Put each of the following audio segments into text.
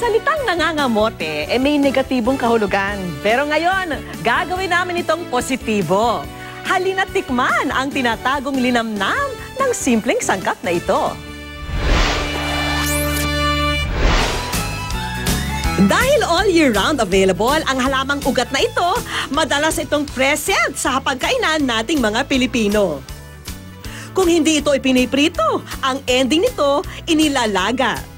salitang nangangamote, may negatibong kahulugan. Pero ngayon, gagawin namin itong positibo. Halina't tikman ang tinatagong linamnam ng simpleng sangkap na ito. Dahil all year round available ang halamang ugat na ito, madalas itong present sa hapagkainan nating mga Pilipino. Kung hindi ito ipiniprito, ang ending nito inilalaga.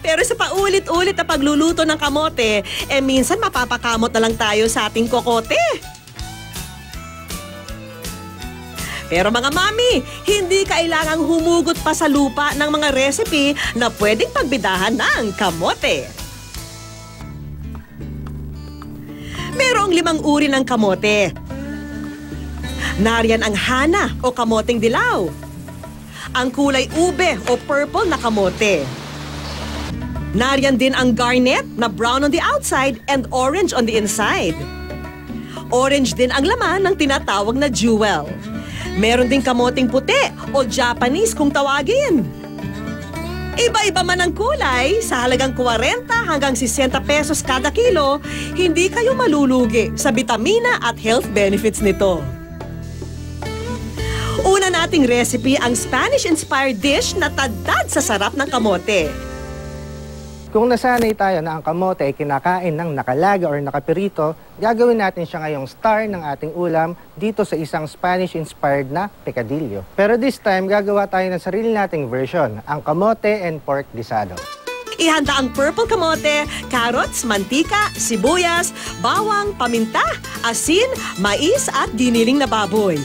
Pero sa paulit-ulit na pagluluto ng kamote, minsan mapapakamot na lang tayo sa ating kokote. Pero mga mami, hindi kailangang humugot pa sa lupa ng mga recipe na pwedeng pagbidahan ng kamote. Merong 5 uri ng kamote. Nariyan ang hana o kamoteng dilaw. Ang kulay ube o purple na kamote. Nariyan din ang garnet na brown on the outside and orange on the inside. Orange din ang laman ng tinatawag na jewel. Meron din kamoteng puti o Japanese kung tawagin. Iba-iba man ang kulay, sa halagang 40 hanggang 60 pesos kada kilo, hindi kayo malulugi sa bitamina at health benefits nito. Una nating recipe ang Spanish-inspired dish na tadtad sa sarap ng kamote. Kung nasanay tayo na ang kamote ay kinakain ng nakalaga or nakapirito, gagawin natin siya ngayong star ng ating ulam dito sa isang Spanish-inspired na picadillo. Pero this time, gagawa tayo ng sarili nating version, ang kamote and pork guisado. Ihanda ang purple kamote, carrots, mantika, sibuyas, bawang, paminta, asin, mais at giniling na baboy.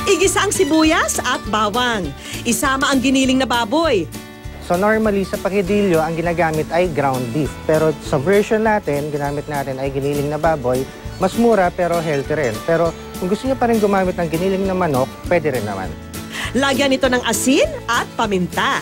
Igisa ang sibuyas at bawang. Isama ang giniling na baboy. So normally sa picadillo, ang ginagamit ay ground beef. Pero sa version natin, ginamit natin ay giniling na baboy. Mas mura pero healthy rin. Pero kung gusto niyo pa rin gumamit ng giniling na manok, pwede rin naman. Lagyan ito ng asin at paminta.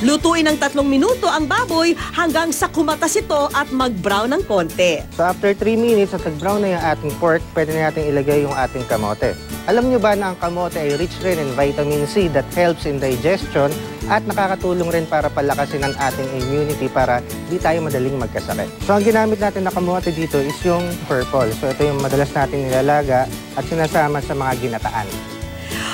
Lutuin ng 3 minuto ang baboy hanggang sa kumatas ito at mag-brown ng konti. So after 3 minutes at nag-brown na yung ating pork, pwede na natin ilagay yung ating kamote. Alam nyo ba na ang kamote ay rich rin in vitamin C that helps in digestion at nakakatulong rin para palakasin ang ating immunity para di tayo madaling magkasakit. So ang ginamit natin na kamote dito is yung purple. So ito yung madalas natin nilalaga at sinasama sa mga ginataan.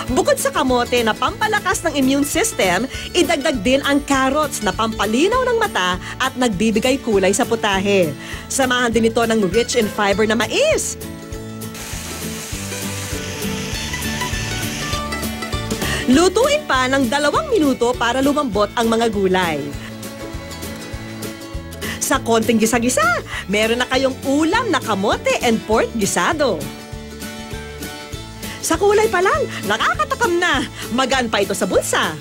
Bukod sa kamote na pampalakas ng immune system, idagdag din ang carrots na pampalinaw ng mata at nagbibigay kulay sa putahe. Samahan din ito ng rich in fiber na mais. Lutuin pa ng 2 minuto para lumambot ang mga gulay. Sa konting gisa-gisa, meron na kayong ulam na kamote and pork gisado. Sa kulay pa lang, nakakatakam na. Magaan pa ito sa bulsa.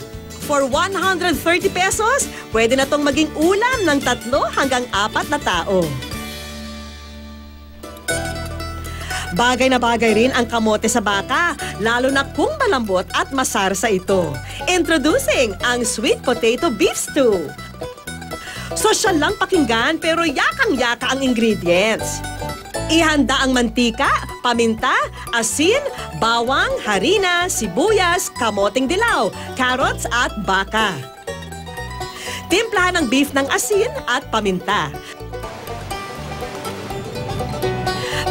For 130 pesos, pwede na itong maging ulam ng 3 hanggang 4 na tao. Bagay na bagay rin ang kamote sa baka, lalo na kung malambot at masarsa ito. Introducing ang sweet potato beef stew. Sosyal lang pakinggan pero yakang-yaka ang ingredients. Ihanda ang mantika, paminta, asin, bawang, harina, sibuyas, kamoteng dilaw, carrots at baka. Timplahan ng beef ng asin at paminta.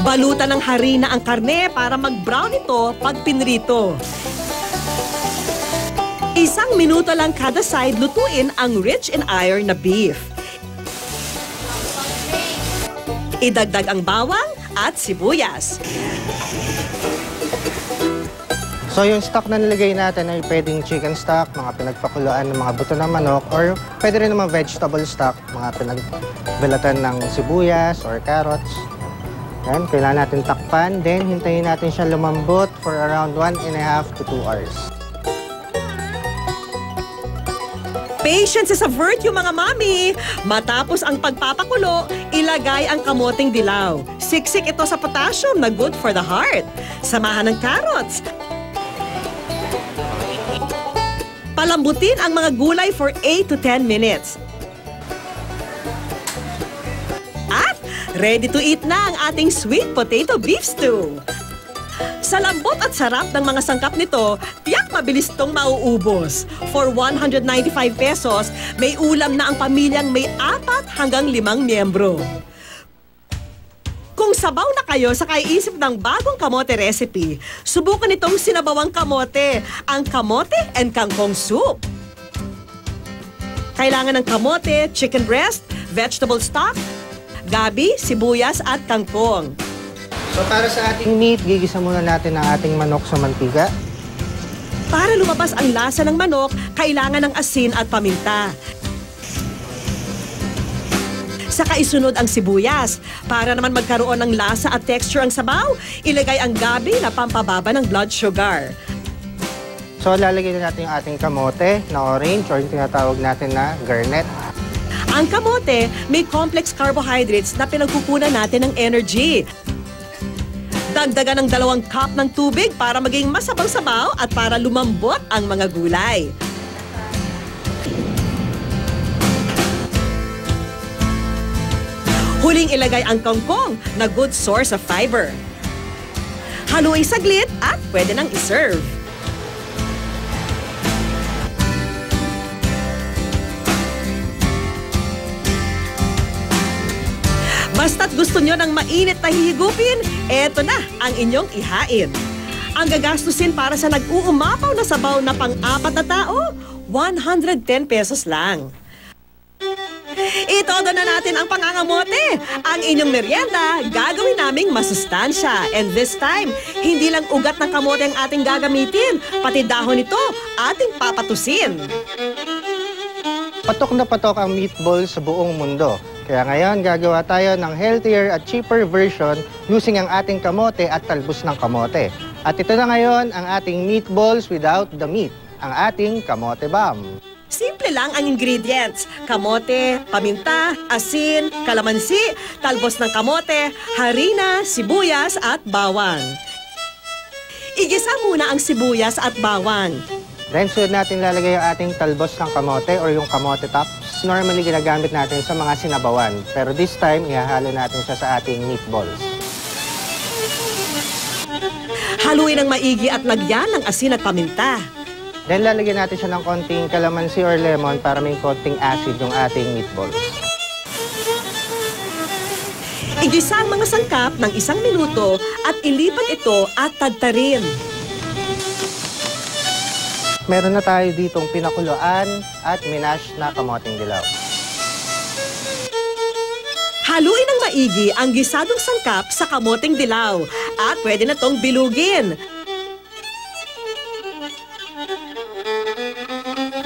Balutan ng harina ang karne para mag-brown ito pag pinrito. 1 minuto lang kada side lutuin ang rich in iron na beef. Idagdag ang bawang at sibuyas. So yung stock na nilagay natin ay pwedeng chicken stock, mga pinagpakuluan ng mga buto ng manok, or pwede rin naman vegetable stock, mga pinagbalatan ng sibuyas or carrots. Yan, kailangan natin takpan, then hintayin natin siya lumambot for around 1.5 to 2 hours. Patience is a virtue, mga mami! Matapos ang pagpapakulo, ilagay ang kamoteng dilaw. Siksik ito sa potassium na good for the heart. Samahan ng carrots. Palambutin ang mga gulay for 8 to 10 minutes. At ready to eat na ang ating sweet potato beef stew. Sa lambot at sarap ng mga sangkap nito, tiyak mabilis tong mauubos. For 195 pesos, may ulam na ang pamilyang may 4 hanggang 5 miyembro. Kung sabaw na kayo sa kaiisip ng bagong kamote recipe, subukan itong sinabawang kamote, ang kamote and kangkong soup. Kailangan ng kamote, chicken breast, vegetable stock, gabi, sibuyas at kangkong. So para sa ating meat, gigisa muna natin ang ating manok sa mantika. Para lumabas ang lasa ng manok, kailangan ng asin at paminta. Saka isunod ang sibuyas. Para naman magkaroon ng lasa at texture ang sabaw, ilagay ang gabi na pampababa ng blood sugar. So lalagay na natin yung ating kamote na orange or yung tinatawag natin na garnet. Ang kamote may complex carbohydrates na pinagkukunan natin ng energy. Dagdagan ng 2 cup ng tubig para maging masabaw-sabaw at para lumambot ang mga gulay. Huling ilagay ang kangkong na good source of fiber. Haluin saglit at pwede nang iserve. Basta't gusto nyo ng mainit na higupin, eto na ang inyong ihain. Ang gagastusin para sa nag-uumapaw na sabaw na pang-4 na tao, 110 pesos lang. Itodo na natin ang pangangamote. Ang inyong merienda, gagawin naming masustansya. And this time, hindi lang ugat ng kamote ang ating gagamitin, pati dahon nito ating papatusin. Patok na patok ang meatball sa buong mundo. Kaya ngayon, gagawa tayo ng healthier at cheaper version using ang ating kamote at talbos ng kamote. At ito na ngayon ang ating meatballs without the meat, ang ating kamote bomb. Simple lang ang ingredients. Kamote, paminta, asin, kalamansi, talbos ng kamote, harina, sibuyas at bawang. Igisa muna ang sibuyas at bawang. Then sunod natin lalagay yung ating talbos ng kamote or yung kamote tops. Normally ginagamit natin sa mga sinabawan. Pero this time, ihahalo natin siya sa ating meatballs. Haluin ng maigi at lagyan ng asin at paminta. Then lalagyan natin siya ng konting kalamansi or lemon para may konting acid yung ating meatballs. Igisa ang mga sangkap ng 1 minuto at ilipat ito at tadtarin. Meron na tayo ditong pinakuluan at minash na kamoteng dilaw. Haluin ng maigi ang gisadong sangkap sa kamoteng dilaw at pwede na tong bilugin.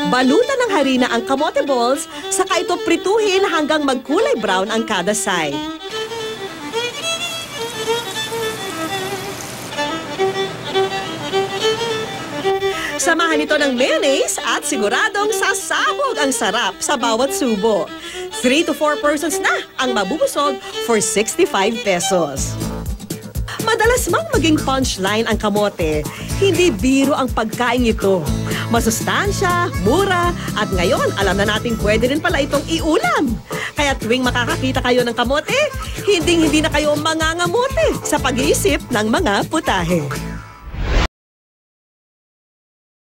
Balutan ng harina ang kamote balls, saka ito prituhin hanggang magkulay brown ang kada side. Samahan ito ng mayonnaise at siguradong sasabog ang sarap sa bawat subo. 3 to 4 persons na ang mabubusog for 65 pesos. Madalas mang maging punchline ang kamote, hindi biro ang pagkain ito. Masustansya, mura, at ngayon alam na natin pwede rin pala itong iulam. Kaya tuwing makakakita kayo ng kamote, hindi na kayo mangangamote sa pag-iisip ng mga putahe.